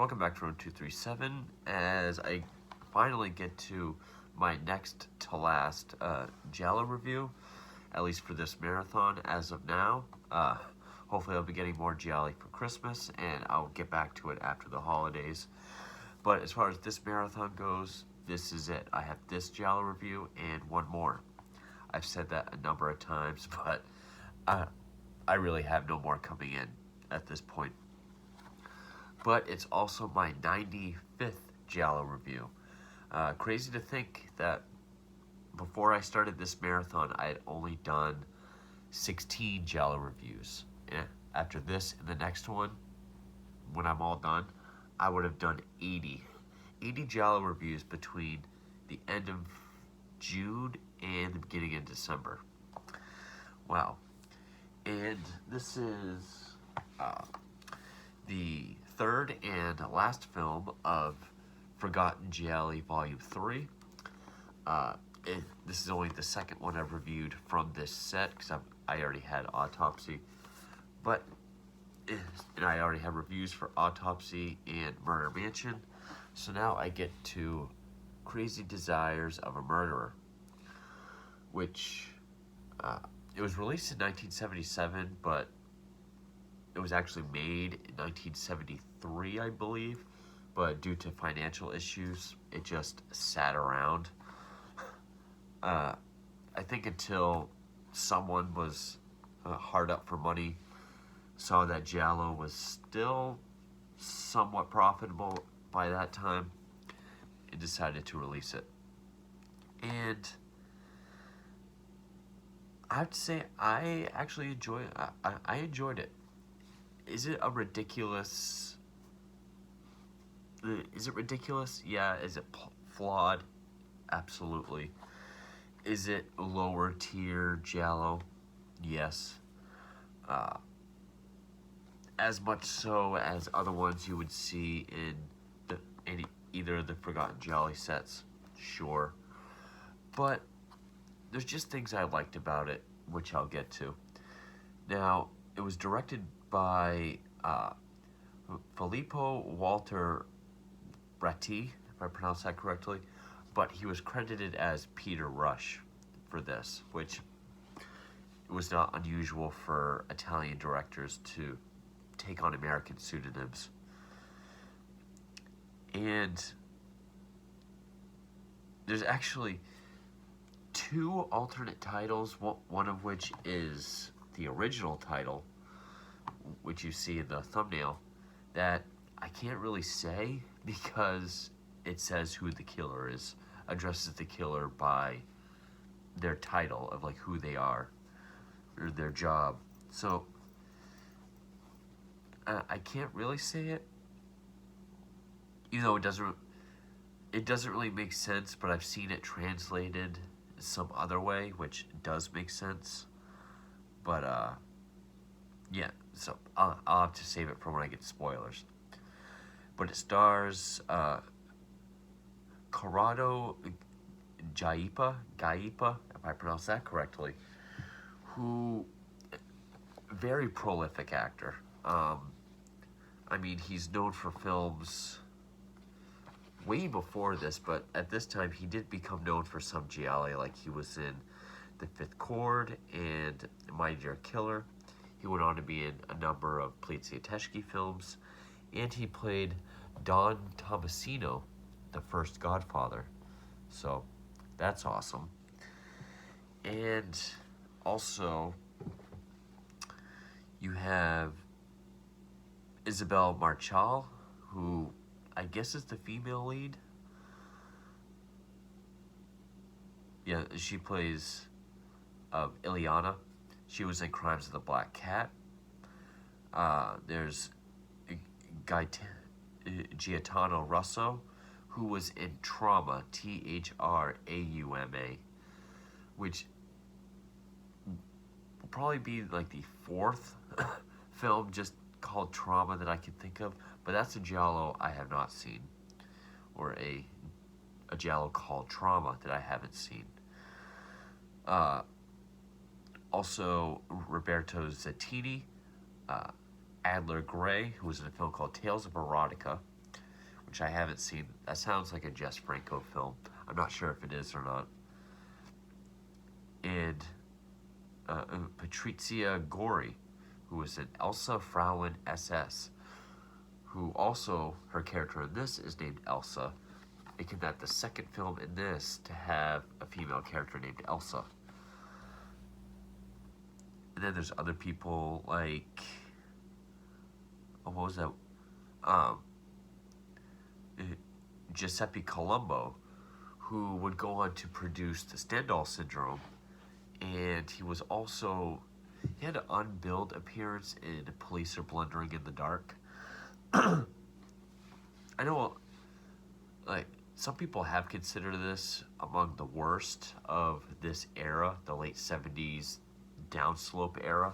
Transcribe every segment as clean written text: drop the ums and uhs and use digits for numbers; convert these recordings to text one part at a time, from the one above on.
welcome back to Room 237 as I finally get to my next to last Giallo review, at least for this marathon as of now. Hopefully I'll be getting more Gialli for Christmas and I'll get back to it after the holidays. But as far as this marathon goes, this is it. I have this Giallo review and one more. I've said that a number of times, but I really have no more coming in at this point. But it's also my 95th Giallo review. Crazy to think that before I started this marathon, I had only done 16 Giallo reviews. And after this and the next one, when I'm all done, I would have done 80 Giallo reviews between the end of June and the beginning of December. Wow. And this is the third and last film of Forgotten Gialli Volume 3. This is only the second one I've reviewed from this set because I already had Autopsy. And I already have reviews for Autopsy and Murder Mansion. So now I get to Crazy Desires of a Murderer, which it was released in 1977, but it was actually made in 1973, I believe. But due to financial issues, it just sat around. I think until someone was hard up for money, saw that Giallo was still somewhat profitable by that time, and decided to release it. And I have to say, I actually enjoy it. I enjoyed it. Is it ridiculous? Yeah. Is it flawed? Absolutely. Is it lower tier Giallo? Yes. As much so as other ones you would see in either of the Forgotten Gialli sets, sure. But there's just things I liked about it, which I'll get to. Now, it was directed by Filippo Walter Bratti, if I pronounce that correctly, but he was credited as Peter Rush for this, which was not unusual for Italian directors to take on American pseudonyms. And there's actually two alternate titles, one of which is the original title, which you see in the thumbnail, that I can't really say because it says who the killer is, addresses the killer by their title of like who they are or their job. So I can't really say it, even though it doesn't really make sense, but I've seen it translated some other way, which does make sense. But yeah, so I'll have to save it for when I get spoilers. But it stars Corrado Gaipa, if I pronounce that correctly, who, very prolific actor. I mean, he's known for films way before this, but at this time he did become known for some Gialli, like he was in The Fifth Chord and My Dear Killer. He went on to be in a number of Polizioteschi films, and he played Don Tomasino, the first Godfather. So that's awesome. And also, you have Isabel Marchal, who I guess is the female lead. Yeah, she plays Ileana. She was in Crimes of the Black Cat. There's Gaetano Russo, who was in Trauma, Trauma, which will probably be like the fourth film just called Trauma that I can think of, but that's a Giallo I have not seen, or a Giallo called Trauma that I haven't seen. Also, Roberto Zattini, Adler Gray, who was in a film called Tales of Erotica, which I haven't seen. That sounds like a Jess Franco film. I'm not sure if it is or not. And Patrizia Gori, who was in Elsa Fraulein SS, who also, her character in this is named Elsa, making that the second film in this to have a female character named Elsa. And then there's other people like, oh, what was that? Giuseppe Colombo, who would go on to produce the Stendhal Syndrome, and he had an unbilled appearance in Police Are Blundering in the Dark. I know, like, some people have considered this among the worst of this era, the late 70s downslope era,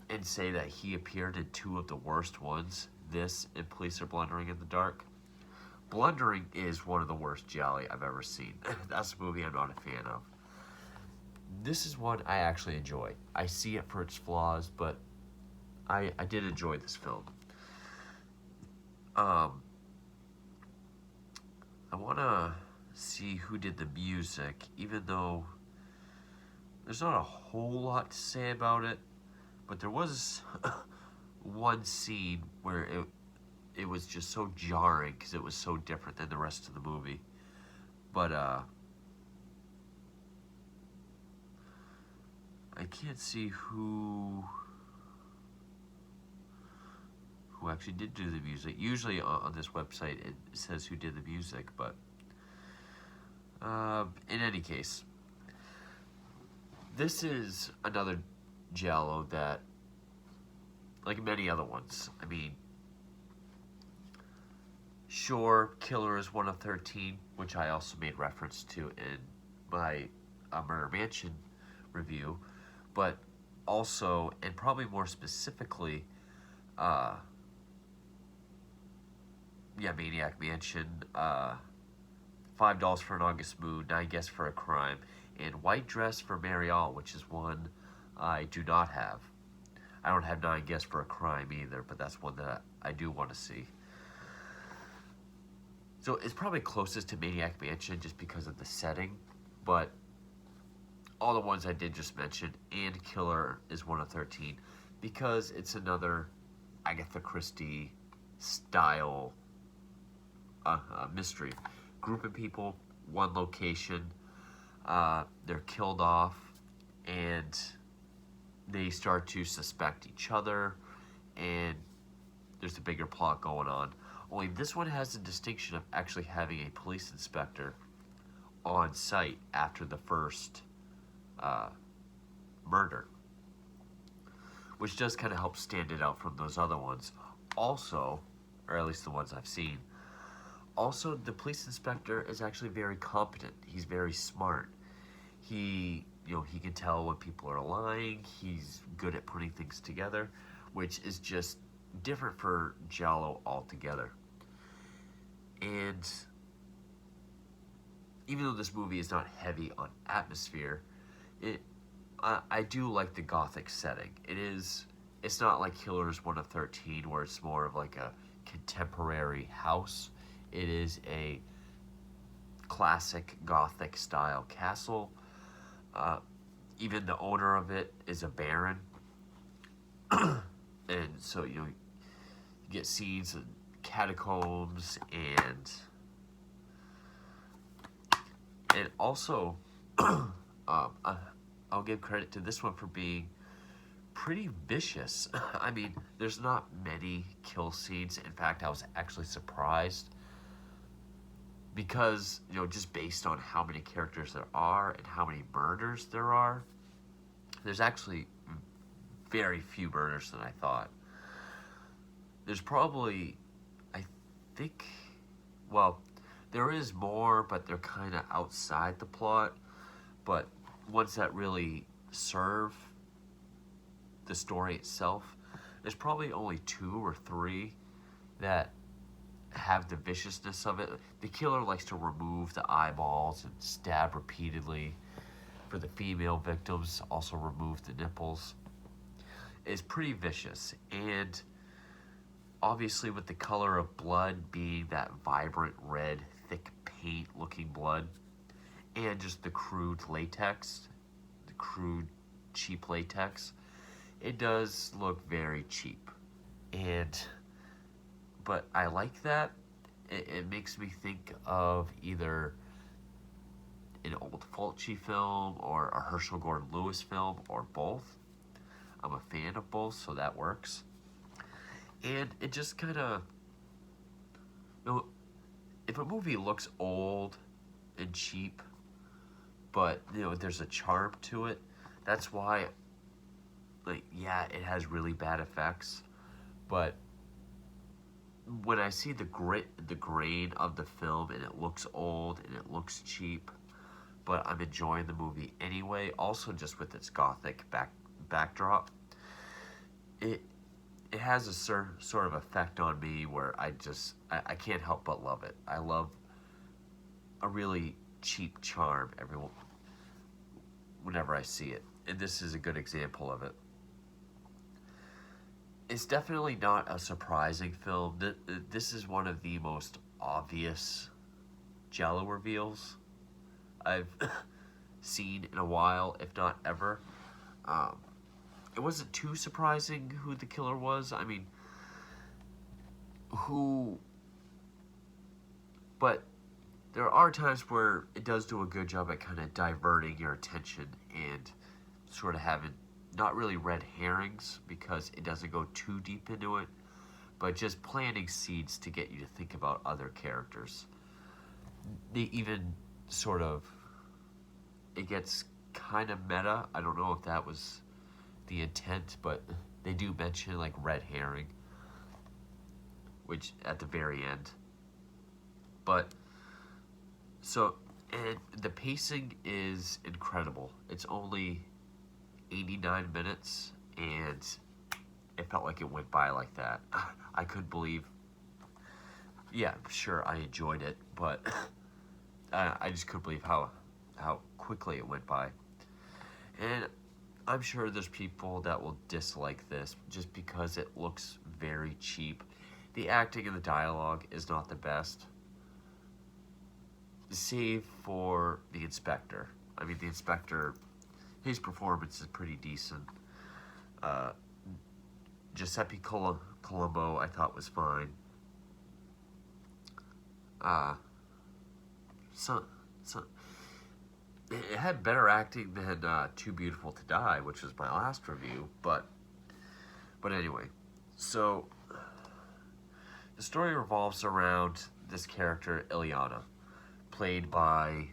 and say that he appeared in two of the worst ones, this and Police Are Blundering in the Dark. Blundering is one of the worst Gialli I've ever seen. That's a movie I'm not a fan of. This is one I actually enjoy. I see it for its flaws, but I did enjoy this film. I want to see who did the music, even though there's not a whole lot to say about it, but there was one scene where it was just so jarring because it was so different than the rest of the movie. But I can't see who actually did do the music. Usually on this website it says who did the music, but in any case, this is another Giallo that, like many other ones, I mean, sure, Killer is one of 13, which I also made reference to in my Murder Mansion review, but also, and probably more specifically, Maniac Mansion, $5 for an August Moon, 9 Guests for a Crime, and White Dress for Marial, which is one I do not have. I don't have 9 Guests for a Crime either, but that's one that I do want to see. So it's probably closest to Maniac Mansion just because of the setting, but all the ones I did just mention, and Killer is one of 13, because it's another Agatha Christie style mystery. Group of people, one location, they're killed off, and they start to suspect each other, and there's a bigger plot going on. Only this one has the distinction of actually having a police inspector on site after the first murder, which does kind of help stand it out from those other ones. Also, or at least the ones I've seen, also the police inspector is actually very competent. He's very smart. He can tell when people are lying. He's good at putting things together, which is just different for Giallo altogether. And even though this movie is not heavy on atmosphere, I do like the gothic setting. It's not like Killer's one of 13 where it's more of like a contemporary house. It is a classic gothic style castle. Even the owner of it is a baron. And so, you get scenes of catacombs and also, I'll give credit to this one for being pretty vicious. I mean, there's not many kill scenes. In fact, I was actually surprised because, just based on how many characters there are and how many murders there are, there's actually very few murders than I thought. There's probably, I think, well, there is more, but they're kind of outside the plot. But ones that really serve the story itself, there's probably only 2 or 3 that have the viciousness of it. The killer likes to remove the eyeballs and stab repeatedly. For the female victims, also remove the nipples. It's pretty vicious. And obviously with the color of blood being that vibrant red, thick paint looking blood, and just the crude latex, the crude cheap latex, it does look very cheap. And but I like that. It makes me think of either an old Fulci film or a Herschel Gordon Lewis film or both. I'm a fan of both, so that works. And it just kind of, if a movie looks old and cheap, but there's a charm to it, that's why, like, yeah, it has really bad effects, but when I see the grain of the film, and it looks old and it looks cheap, but I'm enjoying the movie anyway, also just with its gothic backdrop, it has a sort of effect on me where I can't help but love it. I love a really cheap charm whenever I see it, and this is a good example of it. It's definitely not a surprising film. This is one of the most obvious Giallo reveals I've seen in a while, if not ever. It wasn't too surprising who the killer was. I mean, but there are times where it does do a good job at kind of diverting your attention and sort of having not really red herrings because it doesn't go too deep into it, but just planting seeds to get you to think about other characters. They even sort of, it gets kind of meta. I don't know if that was the intent, but they do mention like red herring, which at the very end. But so, and the pacing is incredible. It's only 89 minutes, and it felt like it went by like that. I couldn't believe. Yeah, sure, I enjoyed it, but I just couldn't believe how quickly it went by. And I'm sure there's people that will dislike this just because it looks very cheap. The acting and the dialogue is not the best, save for the inspector. I mean, the inspector, his performance is pretty decent. Giuseppe Colombo, I thought, was fine. It had better acting than Too Beautiful to Die, which was my last review. But anyway, so the story revolves around this character, Ileana, played by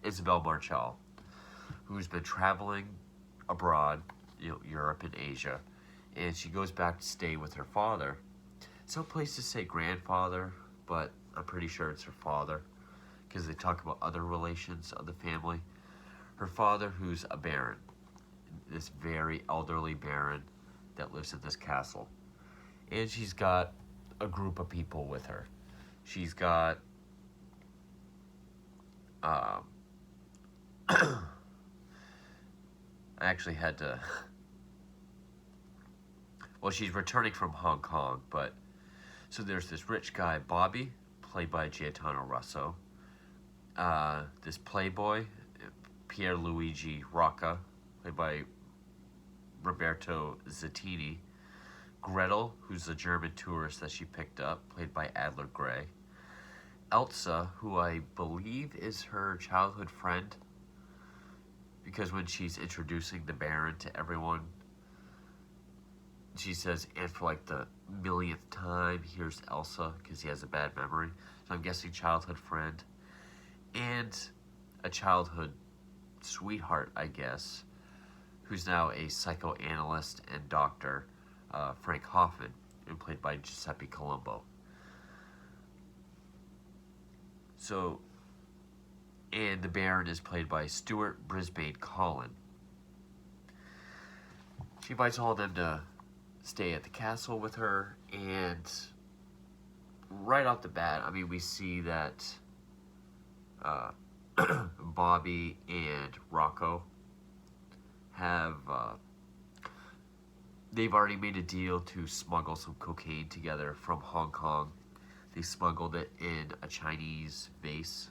Isabel Marchal, who's been traveling abroad, Europe and Asia, and she goes back to stay with her father. Some places say grandfather, but I'm pretty sure it's her father, because they talk about other relations of the family. Her father, who's a baron, this very elderly baron that lives in this castle. And she's got a group of people with her. She's got I actually had to well, she's returning from Hong Kong, but so there's this rich guy, Bobby, played by Gaetano Russo. This playboy, Pierluigi Rocca, played by Roberto Zattini. Gretel, who's a German tourist that she picked up, played by Adler Gray. Elsa, who I believe is her childhood friend, because when she's introducing the Baron to everyone, she says, and for like the millionth time, here's Elsa, because he has a bad memory. So I'm guessing childhood friend. And a childhood sweetheart, I guess, who's now a psychoanalyst and doctor, Frank Hoffman, and played by Giuseppe Colombo. So, and the Baron is played by Stuart Brisbane Collin. She invites all of them to stay at the castle with her, and right off the bat, I mean, we see that Bobby and Rocco have they've already made a deal to smuggle some cocaine together from Hong Kong. They smuggled it in a Chinese vase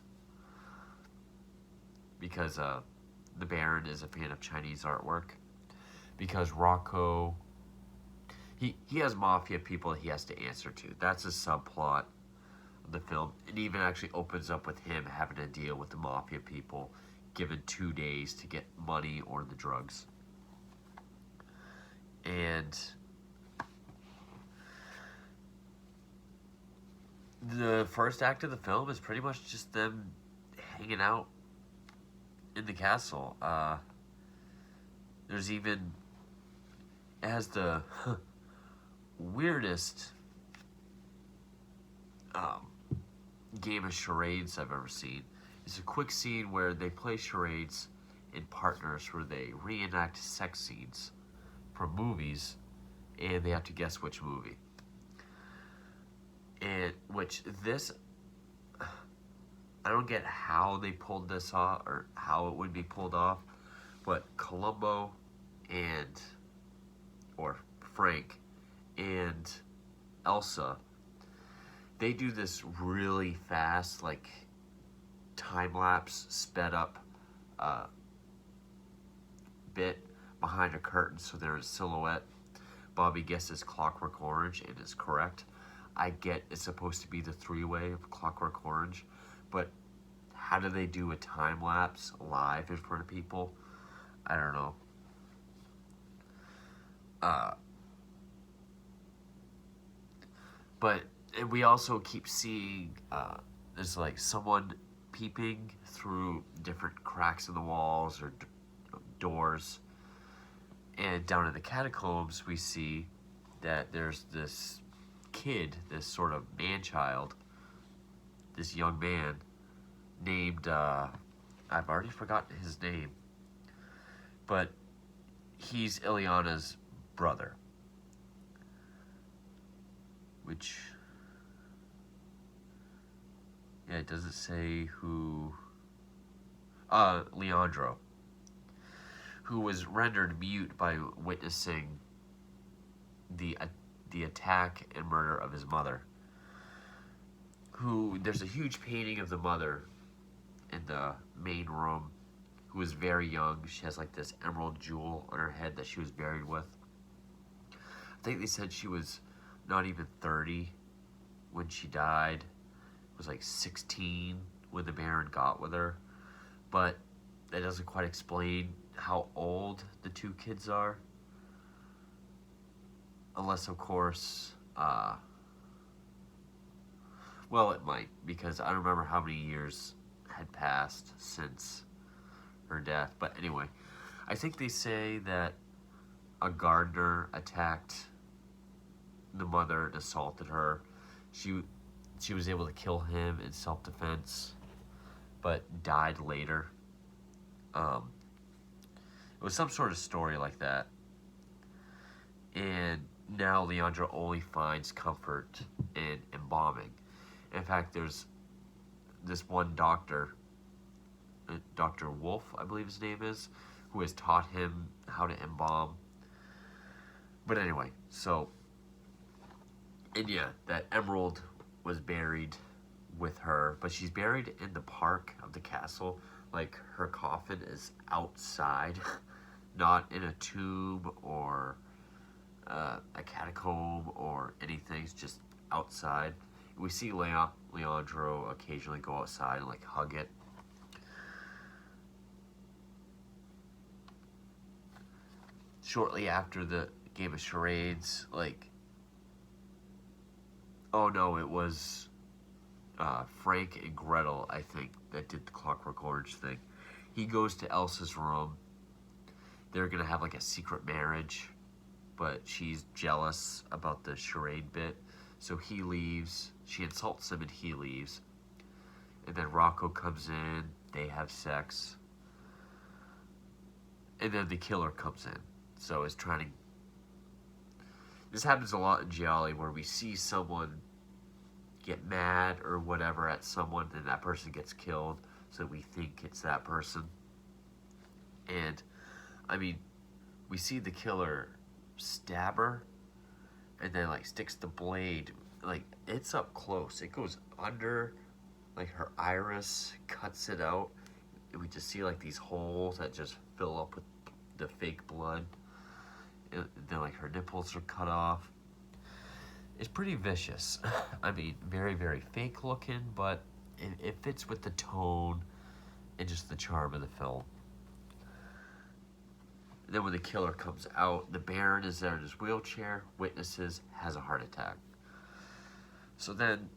because the Baron is a fan of Chinese artwork. Because Rocco, he has mafia people he has to answer to. That's a subplot of the film. It even actually opens up with him having to deal with the mafia people, given 2 days to get money or the drugs. And the first act of the film is pretty much just them hanging out in the castle. There's even, it has the weirdest game of charades I've ever seen. It's a quick scene where they play charades in partners where they reenact sex scenes from movies, and they have to guess which movie. And which this, I don't get how they pulled this off or how it would be pulled off, but Columbo and, or Frank and Elsa, they do this really fast, like, time-lapse, sped up bit behind a curtain so they're in silhouette. Bobby guesses Clockwork Orange and is correct. I get it's supposed to be the three-way of Clockwork Orange, but how do they do a time-lapse live in front of people? I don't know. But we also keep seeing there's like someone peeping through different cracks in the walls or doors. And down in the catacombs, we see that there's this kid, this sort of man-child, this young man named, I've already forgotten his name, but he's Ileana's brother. Which, yeah, it doesn't say who, Leandro, who was rendered mute by witnessing the attack and murder of his mother. Who, there's a huge painting of the mother in the main room, who is very young. She has like this emerald jewel on her head that she was buried with. I think they said she was not even 30 when she died. It was like 16 when the Baron got with her. But that doesn't quite explain how old the two kids are. Unless, of course, well, it might, because I don't remember how many years had passed since her death. But anyway, I think they say that a gardener attacked the mother and assaulted her. She was able to kill him in self-defense, but died later. It was some sort of story like that. And now Leandro only finds comfort in embalming. In fact, there's this one doctor, Dr. Wolf, I believe his name is, who has taught him how to embalm. But anyway, so, and yeah, that emerald was buried with her, but she's buried in the park of the castle. Like, her coffin is outside, not in a tomb or a catacomb or anything. It's just outside. We see Leandro occasionally go outside and like hug it. Shortly after the game of charades, like, oh no, it was Frank and Gretel, I think, that did the Clockwork Orange thing. He goes to Elsa's room. They're gonna have like a secret marriage, but she's jealous about the charade bit, so he leaves. She insults him and he leaves. And then Rocco comes in, they have sex. And then the killer comes in. So it's trying to... This happens a lot in Giallo, where we see someone get mad or whatever at someone, and that person gets killed, so we think it's that person. And, I mean, we see the killer stab her and then like sticks the blade, like it's up close. It goes under like her iris, cuts it out, and we just see like these holes that just fill up with the fake blood. And then like her nipples are cut off. It's pretty vicious. I mean, very, very fake looking, but it fits with the tone and just the charm of the film. And then when the killer comes out, the Baron is there in his wheelchair, witnesses, has a heart attack. So then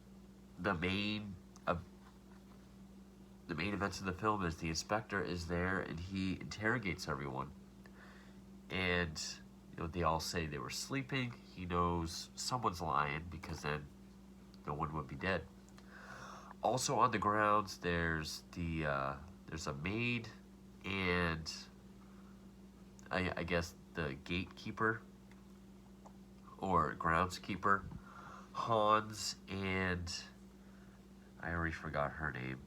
the main events of the film is the inspector is there and he interrogates everyone. And they all say they were sleeping. He knows someone's lying because then no one would be dead. Also on the grounds, there's a maid and I guess the gatekeeper or groundskeeper, Hans, and I already forgot her name,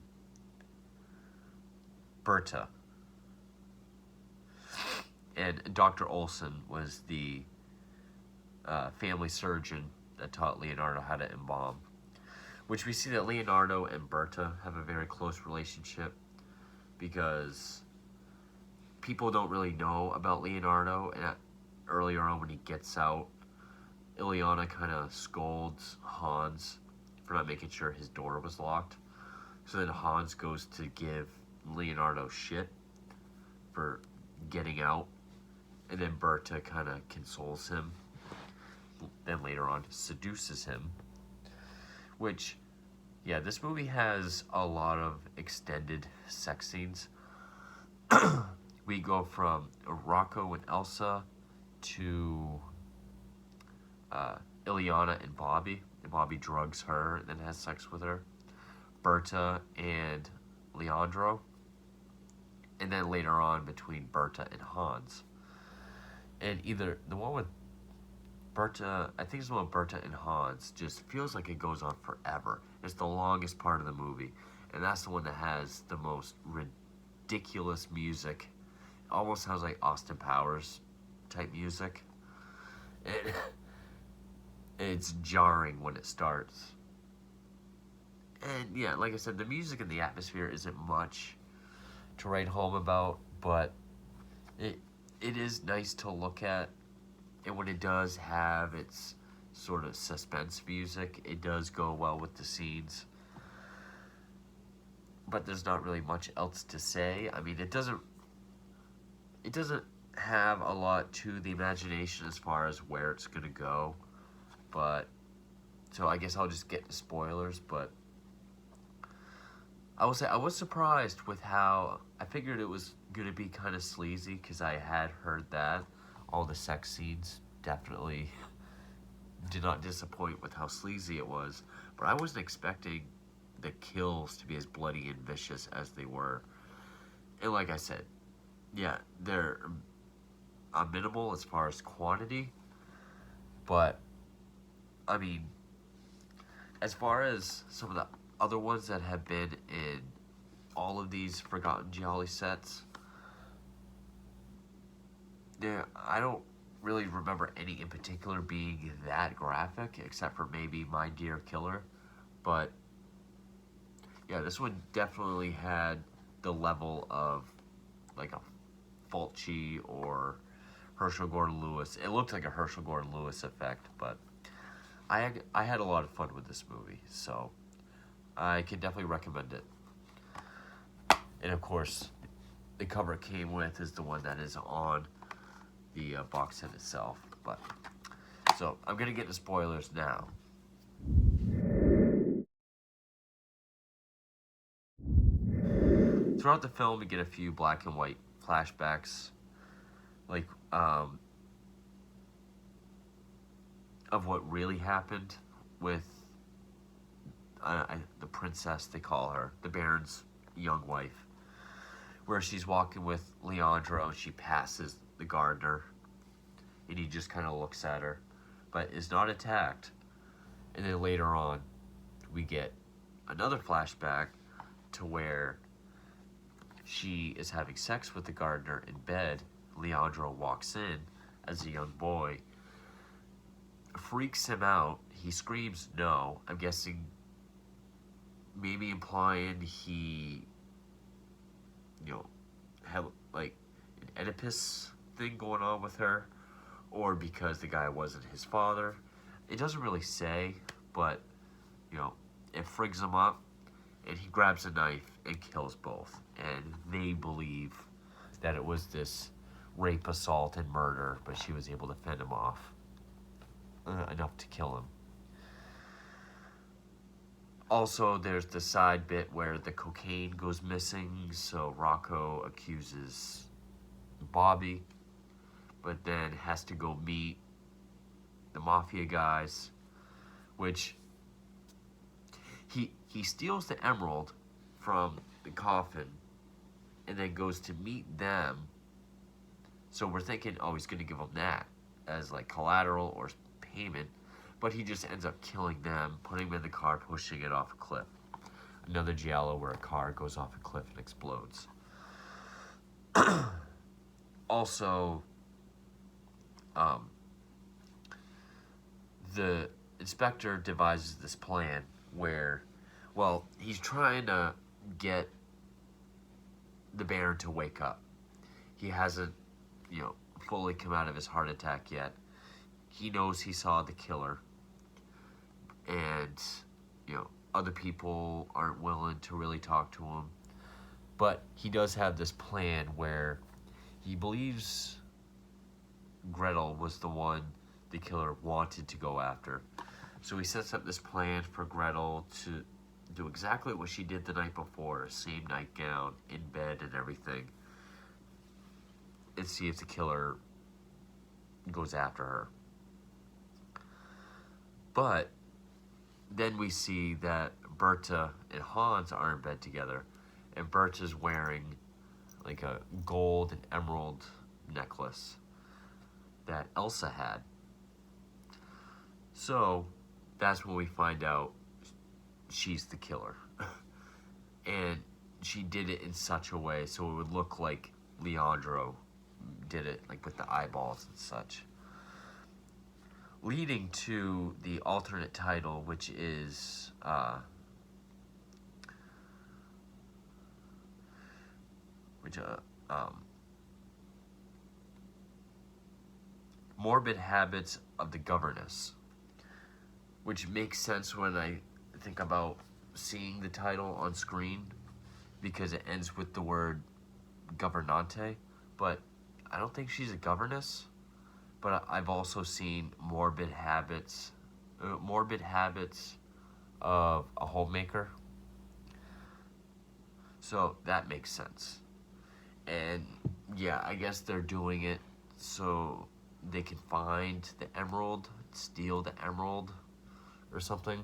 Berta. And Dr. Olson was the family surgeon that taught Leonardo how to embalm. Which we see that Leonardo and Berta have a very close relationship because people don't really know about Leonardo. And earlier on when he gets out, Ileana kind of scolds Hans for not making sure his door was locked. So then Hans goes to give Leonardo shit for getting out. And then Berta kind of consoles him. Then later on seduces him. Which, yeah, this movie has a lot of extended sex scenes. We go from Rocco and Elsa to Ileana and Bobby. And Bobby drugs her and then has sex with her. Berta and Leandro. And then later on between Berta and Hans. And either the one with Berta, I think it's the one with Berta and Hans, just feels like it goes on forever. It's the longest part of the movie. And that's the one that has the most ridiculous music. It almost sounds like Austin Powers type music. And it's jarring when it starts. And yeah, like I said, the music and the atmosphere isn't much to write home about, but it is nice to look at. And when it does have its sort of suspense music, it does go well with the scenes. But there's not really much else to say. I mean, it doesn't have a lot to the imagination as far as where it's going to go. But, so I guess I'll just get to spoilers, but I will say I was surprised with how, I figured it was going to be kind of sleazy because I had heard that. All the sex scenes definitely did not disappoint with how sleazy it was. But I wasn't expecting the kills to be as bloody and vicious as they were. And like I said, yeah, they're minimal as far as quantity. But, I mean, as far as some of the other ones that have been in all of these Forgotten Giallo sets, I don't really remember any in particular being that graphic, except for maybe My Dear Killer. But yeah, this one definitely had the level of like a Fulci or Herschel Gordon Lewis. It looked like a Herschel Gordon Lewis effect, but I had a lot of fun with this movie, so I can definitely recommend it. And of course, the cover it came with is the one that is on the box set itself. But so I'm gonna get into spoilers now. Throughout the film, we get a few black and white flashbacks, like of what really happened with the princess, they call her, the Baron's young wife, where she's walking with Leandro and she passes the gardener and he just kind of looks at her but is not attacked. And then later on we get another flashback to where she is having sex with the gardener in bed. Leandro walks in, as a young boy, freaks him out. He screams no. I'm guessing maybe implying he, had like an Oedipus thing going on with her, or because the guy wasn't his father. It doesn't really say, but, it frigs him up, and he grabs a knife and kills both. And they believe that it was this rape, assault, and murder, but she was able to fend him off enough to kill him. Also, there's the side bit where the cocaine goes missing, so Rocco accuses Bobby, but then has to go meet the mafia guys, which he steals the emerald from the coffin and then goes to meet them. So we're thinking, oh, he's going to give them that as like collateral or payment, but he just ends up killing them, putting them in the car, pushing it off a cliff. Another Giallo where a car goes off a cliff and explodes. Also, the inspector devises this plan where, well, he's trying to get the Baron to wake up. He hasn't, fully come out of his heart attack yet. He knows he saw the killer, and, other people aren't willing to really talk to him. But he does have this plan where he believes Gretel was the one the killer wanted to go after. So he sets up this plan for Gretel to do exactly what she did the night before, same nightgown, in bed and everything, and see if the killer goes after her. But then we see that Berta and Hans are in bed together, and Berta's wearing like a gold and emerald necklace that Elsa had. So that's when we find out she's the killer. And she did it in such a way so it would look like Leandro did it, like with the eyeballs and such. Leading to the alternate title, which is Morbid Habits of the Governess, which makes sense when I think about seeing the title on screen, because it ends with the word governante, but I don't think she's a governess. But I've also seen morbid habits of a homemaker. So that makes sense. And yeah, I guess they're doing it so they can find the emerald, steal the emerald or something,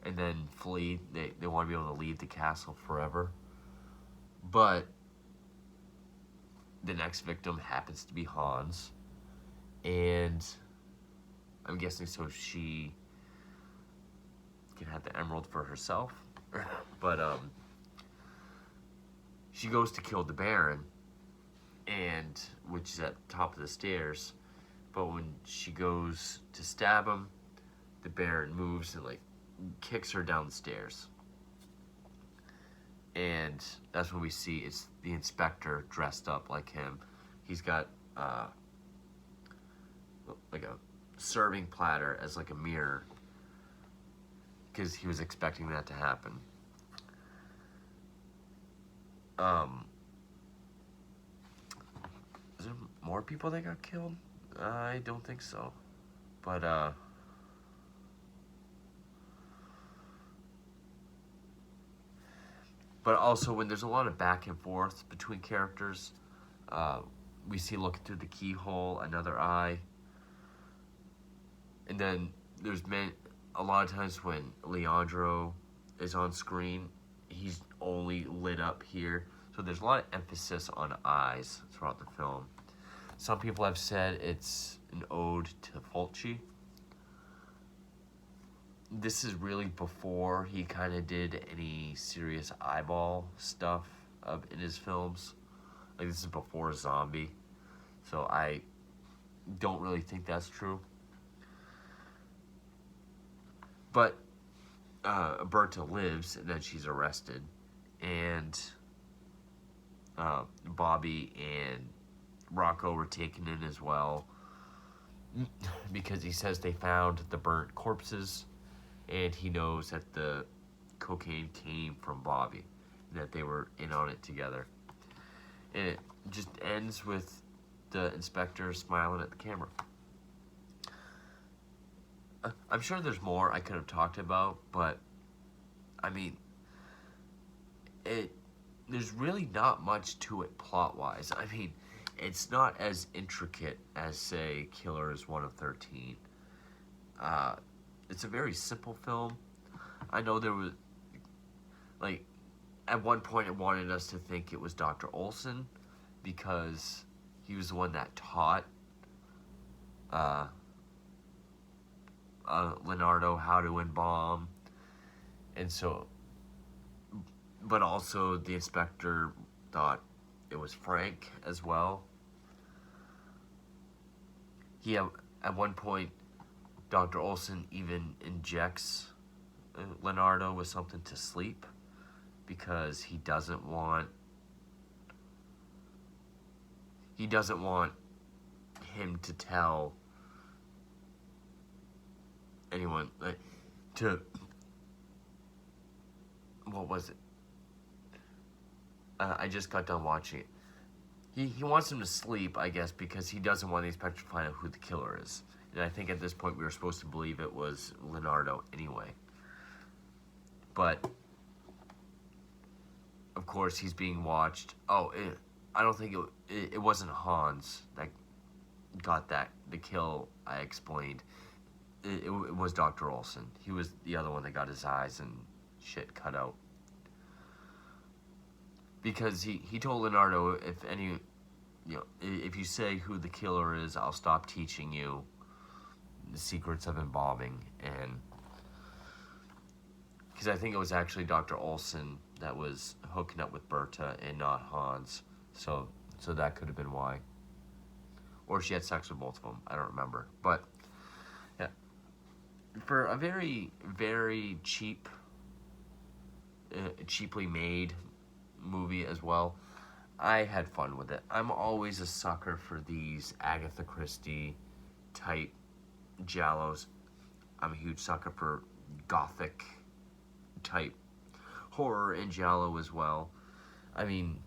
and then flee. They want to be able to leave the castle forever. But the next victim happens to be Hans. And I'm guessing so she can have the emerald for herself. But she goes to kill the Baron, and which is at the top of the stairs. But when she goes to stab him, the Baron moves and like kicks her down the stairs. And that's when we see it's the inspector dressed up like him. He's got like a serving platter as like a mirror, because he was expecting that to happen. Is there more people that got killed? I don't think so. But also when there's a lot of back and forth between characters, we see looking through the keyhole, another eye. And then there's a lot of times when Leandro is on screen, he's only lit up here. So there's a lot of emphasis on eyes throughout the film. Some people have said it's an ode to Fulci. This is really before he kind of did any serious eyeball stuff in his films. Like, this is before Zombie. So I don't really think that's true. But Berta lives, and then she's arrested, and Bobby and Rocco were taken in as well because he says they found the burnt corpses, and he knows that the cocaine came from Bobby, and that they were in on it together. And it just ends with the inspector smiling at the camera. I'm sure there's more I could have talked about, but I mean, there's really not much to it plot-wise. I mean, it's not as intricate as, say, Killers 1 of 13. It's a very simple film. I know there was, like, at one point it wanted us to think it was Dr. Olson because he was the one that taught Leonardo how to embalm. And so, but also the inspector thought it was Frank as well. At one point, Dr. Olson even injects Leonardo with something to sleep because he doesn't want him to tell anyone, like, to, what was it? I just got done watching it. He wants him to sleep, I guess, because he doesn't want the inspector to find out who the killer is. And I think at this point we were supposed to believe it was Leonardo anyway. But, of course, he's being watched. I don't think it wasn't Hans that got the kill I explained. It was Dr. Olson. He was the other one that got his eyes and shit cut out. Because he told Leonardo, if you say who the killer is, I'll stop teaching you the secrets of embalming. And because I think it was actually Dr. Olson that was hooking up with Berta and not Hans. So that could have been why. Or she had sex with both of them. I don't remember. But yeah, for a very, very cheaply made movie as well, I had fun with it. I'm always a sucker for these Agatha Christie type giallos. I'm a huge sucker for gothic type horror and giallo as well. I mean,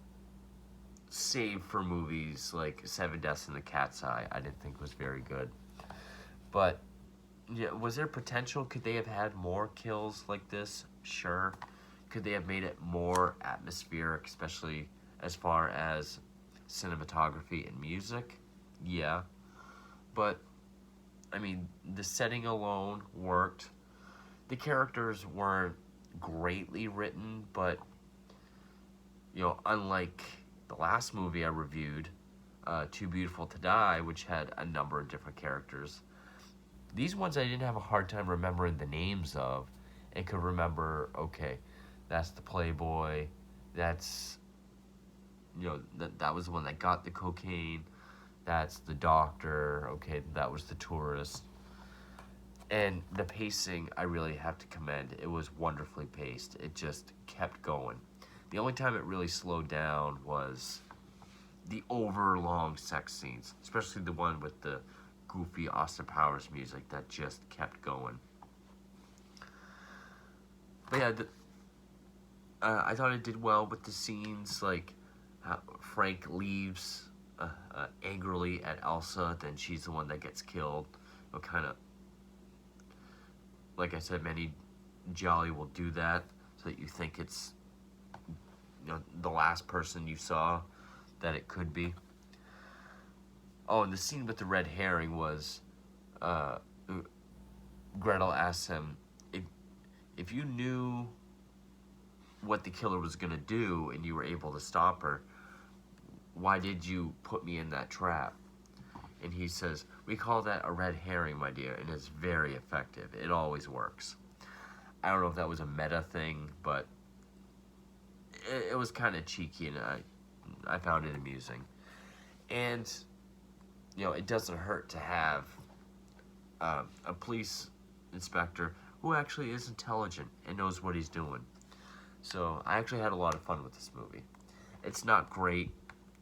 save for movies like Seven Deaths in the Cat's Eye, I didn't think was very good. But yeah, was there potential? Could they have had more kills like this? Sure. Could they have made it more atmospheric, especially as far as cinematography and music? Yeah. But, I mean, the setting alone worked. The characters weren't greatly written, but, unlike the last movie I reviewed, Too Beautiful to Die, which had a number of different characters, these ones I didn't have a hard time remembering the names of, and could remember, okay, that's the playboy, that's, that was the one that got the cocaine, that's the doctor, okay, that was the tourist. And the pacing, I really have to commend. It was wonderfully paced. It just kept going. The only time it really slowed down was the overlong sex scenes, especially the one with the goofy Austin Powers music that just kept going. But yeah, I thought it did well with the scenes, like how Frank leaves angrily at Elsa, then she's the one that gets killed. Kind of, like I said, many Jolly will do that so that you think it's the last person you saw that it could be. Oh, and the scene with the red herring was Gretel asks him, if you knew what the killer was going to do and you were able to stop her, why did you put me in that trap? And he says, we call that a red herring, my dear, and it's very effective. It always works. I don't know if that was a meta thing, but it was kind of cheeky, and I found it amusing. And it doesn't hurt to have a police inspector who actually is intelligent and knows what he's doing. So I actually had a lot of fun with this movie. It's not great.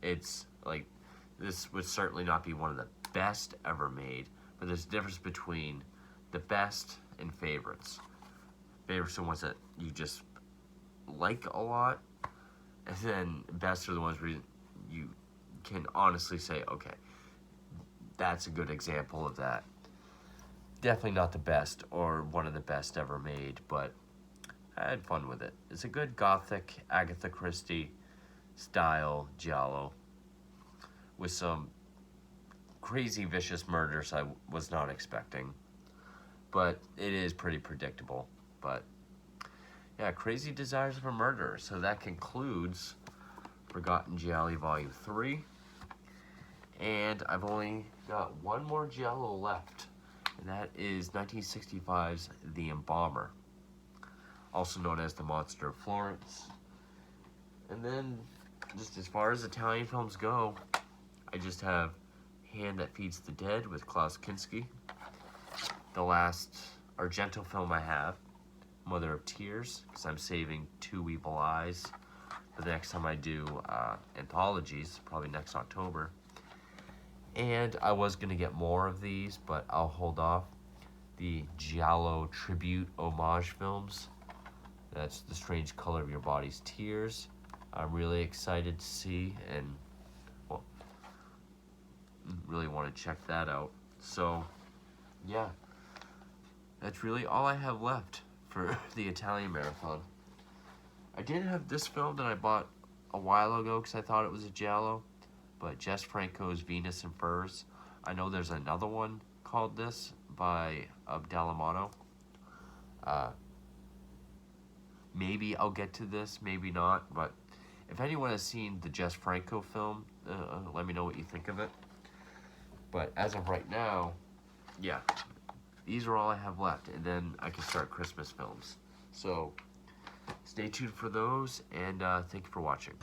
It's like, this would certainly not be one of the best ever made, but there's a difference between the best and favorites. Favorites are ones that you just like a lot, and then best are the ones where you can honestly say, okay, that's a good example of that. Definitely not the best or one of the best ever made, but I had fun with it. It's a good gothic Agatha Christie style Giallo with some crazy vicious murders I was not expecting, but it is pretty predictable. But yeah, Crazy Desires of a Murderer. So that concludes Forgotten Gialli Volume 3. And I've only got one more Giallo left, and that is 1965's The Embalmer, also known as The Monster of Florence. And then, just as far as Italian films go, I just have Hand That Feeds the Dead with Klaus Kinski. The last Argento film I have, Mother of Tears, because I'm saving Two Evil Eyes for the next time I do anthologies, probably next October. And I was going to get more of these, but I'll hold off. The Giallo tribute homage films. That's The Strange Color of Your Body's Tears. I'm really excited to see, and well, really want to check that out. So, yeah, that's really all I have left for the Italian marathon. I did have this film that I bought a while ago because I thought it was a Giallo, but Jess Franco's Venus and Furs. I know there's another one called this by Abdelamato. Maybe I'll get to this, maybe not, but if anyone has seen the Jess Franco film, let me know what you think of it. But as of right now, yeah, these are all I have left, and then I can start Christmas films. So stay tuned for those, and thank you for watching.